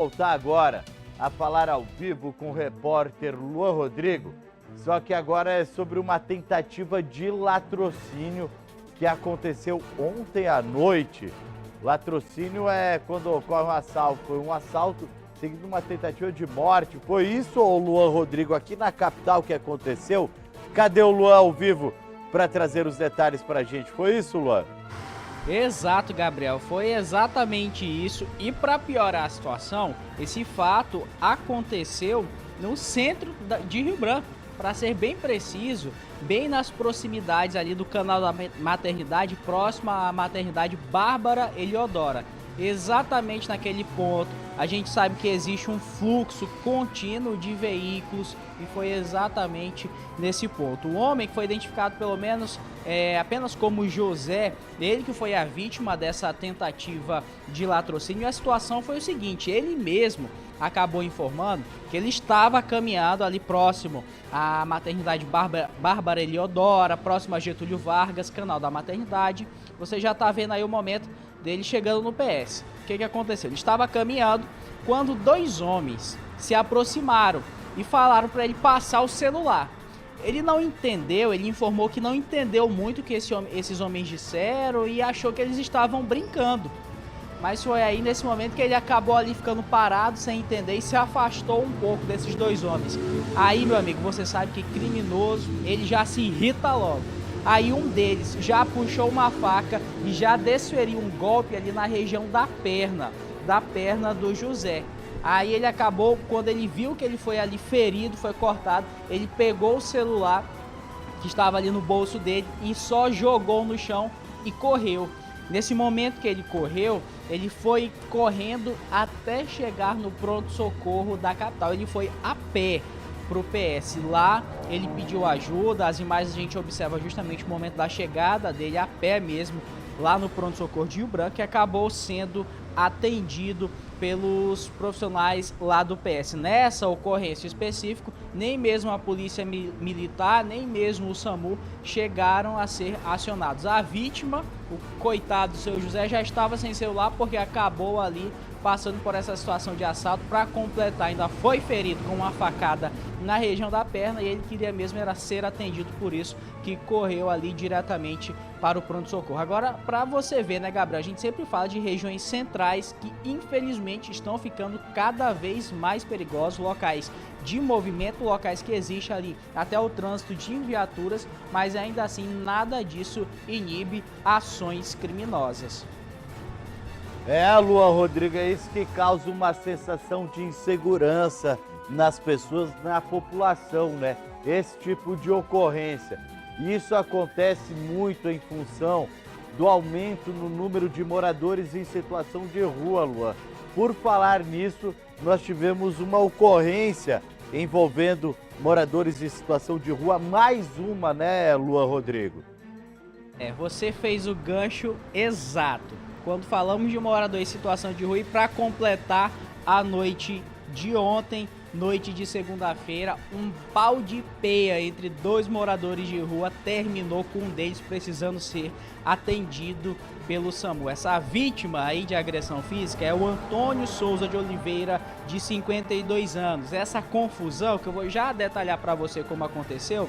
Voltar agora a falar ao vivo com o repórter Luan Rodrigo, só que agora é sobre uma tentativa de latrocínio que aconteceu ontem à noite. Latrocínio é quando ocorre um assalto, foi um assalto seguindo uma tentativa de morte. Foi isso, ô Luan Rodrigo, aqui na capital que aconteceu? Cadê o Luan ao vivo para trazer os detalhes para a gente? Foi isso, Luan? Exato, Gabriel, foi exatamente isso. E para piorar a situação, esse fato aconteceu no centro de Rio Branco, para ser bem preciso, bem nas proximidades ali do canal da maternidade, próxima à maternidade Bárbara Eliodora. Exatamente naquele ponto, a gente sabe que existe um fluxo contínuo de veículos e foi exatamente nesse ponto. O homem que foi identificado pelo menos apenas como José, ele que foi a vítima dessa tentativa de latrocínio. E a situação foi o seguinte, ele mesmo acabou informando que ele estava caminhando ali próximo à maternidade Bárbara Eliodora, próximo a Getúlio Vargas, canal da maternidade. Você já está vendo aí o momento dele chegando no PS. O que aconteceu? Ele estava caminhando quando dois homens se aproximaram e falaram para ele passar o celular. Ele não entendeu, ele informou que não entendeu muito o que esses homens disseram e achou que eles estavam brincando. Mas foi aí nesse momento que ele acabou ali ficando parado sem entender e se afastou um pouco desses dois homens. Aí, meu amigo, você sabe que criminoso, ele já se irrita logo. Aí um deles já puxou uma faca e já desferiu um golpe ali na região da perna do José. Aí ele acabou, quando ele viu que ele foi ali ferido, foi cortado, ele pegou o celular que estava ali no bolso dele e só jogou no chão e correu. Nesse momento que ele correu, ele foi correndo até chegar no pronto-socorro da capital. Ele foi a pé pro PS. Lá ele pediu ajuda, as imagens a gente observa justamente o momento da chegada dele a pé mesmo, lá no pronto-socorro de Rio Branco, e acabou sendo atendido pelos profissionais lá do PS. Nessa ocorrência específica, nem mesmo a polícia militar, nem mesmo o SAMU chegaram a ser acionados. A vítima, o coitado do seu José, já estava sem celular porque acabou ali passando por essa situação de assalto. Para completar, ainda foi ferido com uma facada na região da perna e ele queria mesmo era ser atendido, por isso que correu ali diretamente para o pronto-socorro. Agora, para você ver, né, Gabriel, a gente sempre fala de regiões centrais que infelizmente estão ficando cada vez mais perigosos, locais de movimento, locais que existe ali até o trânsito de viaturas, mas ainda assim nada disso inibe ações criminosas. Luan Rodrigo, é isso que causa uma sensação de insegurança nas pessoas, na população, né? Esse tipo de ocorrência. Isso acontece muito em função do aumento no número de moradores em situação de rua, Luan. Por falar nisso, nós tivemos uma ocorrência envolvendo moradores em situação de rua, mais uma, né, Luan Rodrigo? Você fez o gancho exato. Quando falamos de morador em situação de rua, e para completar a noite de ontem, noite de segunda-feira, um pau de peia entre dois moradores de rua terminou com um deles precisando ser atendido pelo SAMU. Essa vítima aí de agressão física é o Antônio Souza de Oliveira, de 52 anos. Essa confusão, que eu vou já detalhar para você como aconteceu,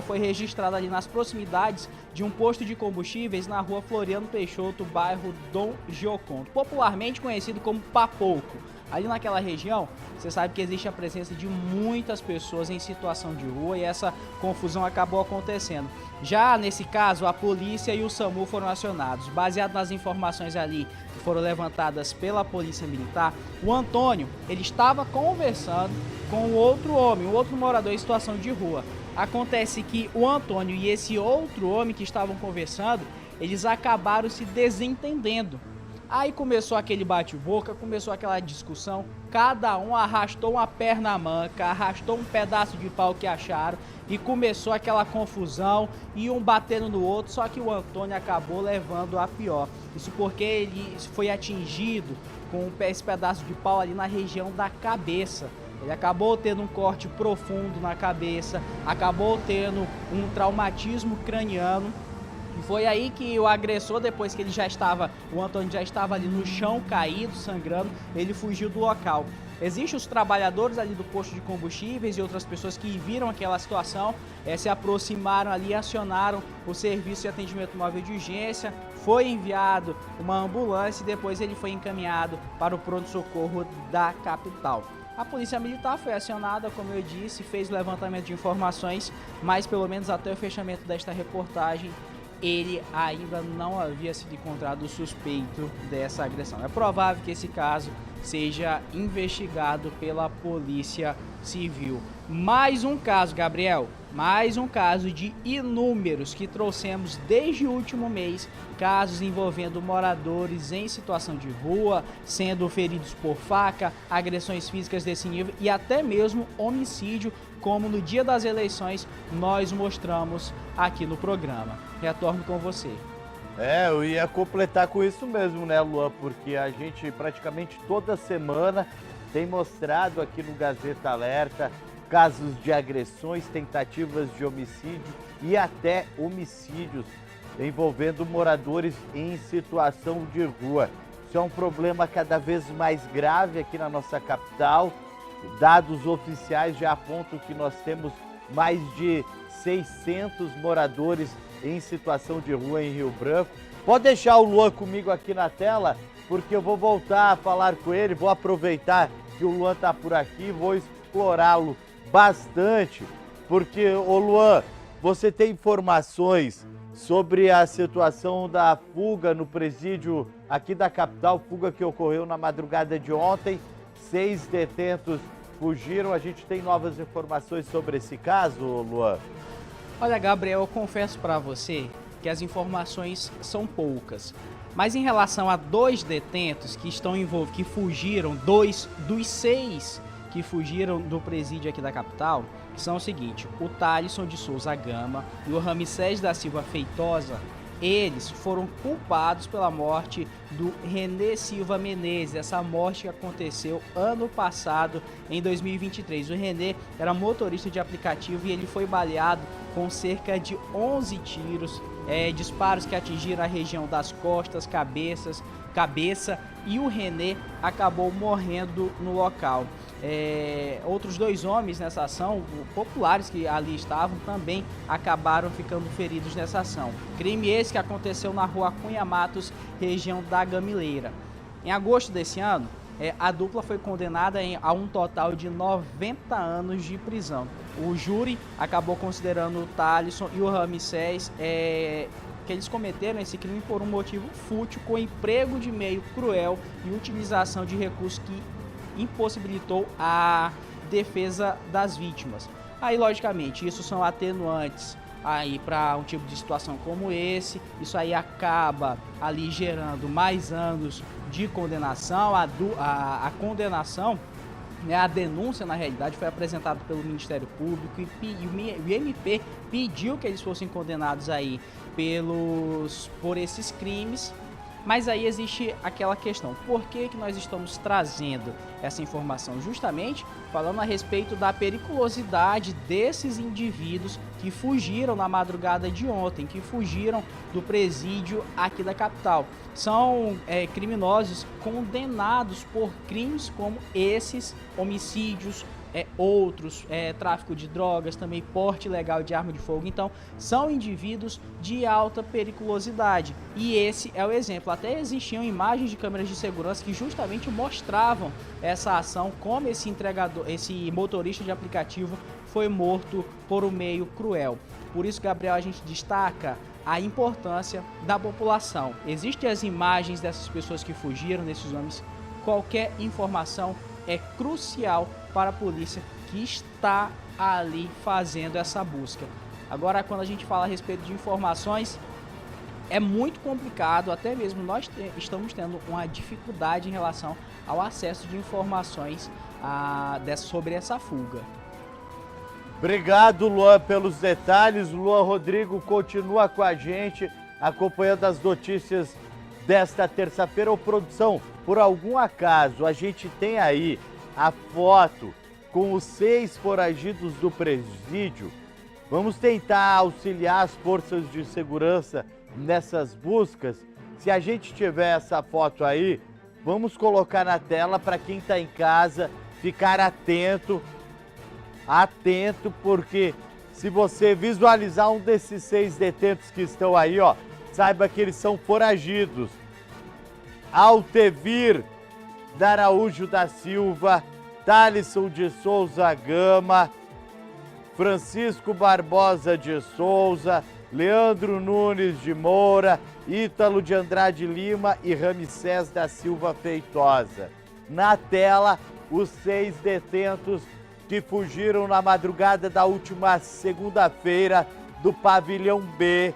foi registrada ali nas proximidades de um posto de combustíveis na rua Floriano Peixoto, bairro Dom Giocondo, popularmente conhecido como Papouco. Ali naquela região, você sabe que existe a presença de muitas pessoas em situação de rua e essa confusão acabou acontecendo. Já nesse caso, a polícia e o SAMU foram acionados. Baseado nas informações ali que foram levantadas pela polícia militar, o Antônio, ele estava conversando com outro homem, um outro morador em situação de rua. Acontece que o Antônio e esse outro homem que estavam conversando, eles acabaram se desentendendo. Aí começou aquele bate-boca, começou aquela discussão, cada um arrastou uma perna manca, arrastou um pedaço de pau que acharam e começou aquela confusão, e um batendo no outro, só que o Antônio acabou levando a pior. Isso porque ele foi atingido com esse pedaço de pau ali na região da cabeça. Ele acabou tendo um corte profundo na cabeça, acabou tendo um traumatismo craniano E foi aí que o agressor, depois que o Antônio já estava ali no chão, caído, sangrando, ele fugiu do local. Existem os trabalhadores ali do posto de combustíveis e outras pessoas que viram aquela situação, se aproximaram ali e acionaram o serviço de atendimento móvel de urgência. Foi enviado uma ambulância e depois ele foi encaminhado para o pronto-socorro da capital. A polícia militar foi acionada, como eu disse, fez o levantamento de informações, mas pelo menos até o fechamento desta reportagem, ele ainda não havia sido encontrado suspeito dessa agressão. É provável que esse caso seja investigado pela Polícia Civil. Mais um caso, Gabriel, mais um caso de inúmeros que trouxemos desde o último mês, casos envolvendo moradores em situação de rua, sendo feridos por faca, agressões físicas desse nível e até mesmo homicídio, como no dia das eleições nós mostramos aqui no programa. Retorno com você. Eu ia completar com isso mesmo, né, Luan? Porque a gente praticamente toda semana tem mostrado aqui no Gazeta Alerta casos de agressões, tentativas de homicídio e até homicídios envolvendo moradores em situação de rua. Isso é um problema cada vez mais grave aqui na nossa capital. Dados oficiais já apontam que nós temos mais de 600 moradores em situação de rua em Rio Branco. Pode deixar o Luan comigo aqui na tela, porque eu vou voltar a falar com ele, vou aproveitar que o Luan está por aqui, vou explorá-lo bastante, porque, ô Luan, você tem informações sobre a situação da fuga no presídio aqui da capital, fuga que ocorreu na madrugada de ontem, 6 detentos fugiram, a gente tem novas informações sobre esse caso, Luan? Olha, Gabriel, eu confesso para você que as informações são poucas. Mas em relação a 2 detentos que estão envolvidos, que fugiram, 2 dos 6 que fugiram do presídio aqui da capital, são o seguinte: o Thalisson de Souza Gama e o Ramsés da Silva Feitosa, eles foram culpados pela morte do René Silva Menezes, essa morte que aconteceu ano passado, em 2023. O René era motorista de aplicativo e ele foi baleado com cerca de 11 tiros, disparos que atingiram a região das costas, cabeça, e o René acabou morrendo no local. Outros 2 homens nessa ação, populares que ali estavam, também acabaram ficando feridos nessa ação. Crime esse que aconteceu na rua Cunha Matos, região da Gamileira. Em agosto desse ano, a dupla foi condenada a um total de 90 anos de prisão. O júri acabou considerando o Thalisson e o Ramsés que eles cometeram esse crime por um motivo fútil, com emprego de meio cruel e utilização de recursos que impossibilitou a defesa das vítimas. Aí, logicamente, isso são atenuantes aí para um tipo de situação como esse. Isso aí acaba ali gerando mais anos de condenação. A condenação, né, a denúncia, na realidade, foi apresentada pelo Ministério Público e o MP pediu que eles fossem condenados aí por esses crimes. Mas aí existe aquela questão: por que nós estamos trazendo essa informação? Justamente falando a respeito da periculosidade desses indivíduos que fugiram na madrugada de ontem, que fugiram do presídio aqui da capital. São criminosos condenados por crimes como esses, homicídios, outros, tráfico de drogas, também porte ilegal de arma de fogo. Então, são indivíduos de alta periculosidade. E esse é o exemplo. Até existiam imagens de câmeras de segurança que justamente mostravam essa ação, como esse motorista de aplicativo foi morto por um meio cruel. Por isso, Gabriel, a gente destaca a importância da população. Existem as imagens dessas pessoas que fugiram, desses homens. Qualquer informação é crucial para a polícia que está ali fazendo essa busca. Agora, quando a gente fala a respeito de informações, é muito complicado, até mesmo nós estamos tendo uma dificuldade em relação ao acesso de informações sobre essa fuga. Obrigado, Luan, pelos detalhes. Luan Rodrigo continua com a gente, acompanhando as notícias desta terça-feira. Ô, produção, por algum acaso, a gente tem aí a foto com os 6 foragidos do presídio. Vamos tentar auxiliar as forças de segurança nessas buscas. Se a gente tiver essa foto aí, vamos colocar na tela para quem está em casa ficar atento, porque se você visualizar um desses 6 detentos que estão aí, ó, saiba que eles são foragidos. Altevir Araújo da Silva, Thalisson de Souza Gama, Francisco Barbosa de Souza, Leandro Nunes de Moura, Ítalo de Andrade Lima e Ramsés da Silva Feitosa. Na tela, os 6 detentos que fugiram na madrugada da última segunda-feira do pavilhão B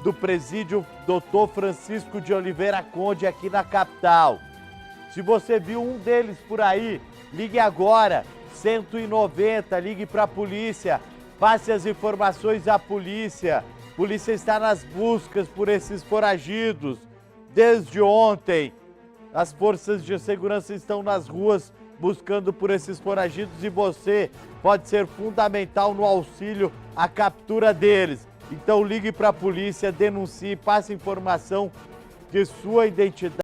do presídio Dr. Francisco de Oliveira Conde aqui na capital. Se você viu um deles por aí, ligue agora, 190, ligue para a polícia, passe as informações à polícia. A polícia está nas buscas por esses foragidos. Desde ontem, as forças de segurança estão nas ruas buscando por esses foragidos e você pode ser fundamental no auxílio à captura deles. Então ligue para a polícia, denuncie, passe informação que sua identidade